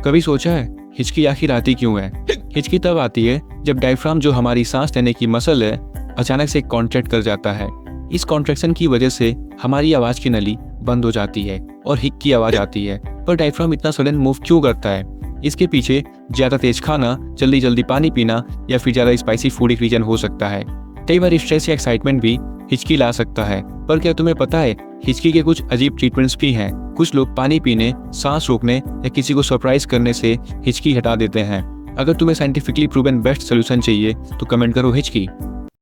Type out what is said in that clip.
कभी सोचा है हिचकी आखिर आती क्यों है? हिचकी तब आती है जब डायफ्राम, जो हमारी सांस लेने की मसल है, अचानक से कॉन्ट्रैक्ट कर जाता है। इस कॉन्ट्रैक्शन की वजह से हमारी आवाज की नली बंद हो जाती है और हिक की आवाज आती है। पर डायफ्राम इतना सडन मूव क्यों करता है? इसके पीछे ज्यादा तेज खाना, जल्दी जल्दी पानी पीना या फिर ज्यादा स्पाइसी फूड एक रीजन हो सकता है। कई बार स्ट्रेस या एक्साइटमेंट भी हिचकी ला सकता है। पर क्या तुम्हें पता है हिचकी के कुछ अजीब ट्रीटमेंट्स भी हैं? कुछ लोग पानी पीने, सांस रोकने या किसी को सरप्राइज करने से हिचकी हटा देते हैं। अगर तुम्हें साइंटिफिकली प्रूवन बेस्ट सोल्यूशन चाहिए तो कमेंट करो हिचकी।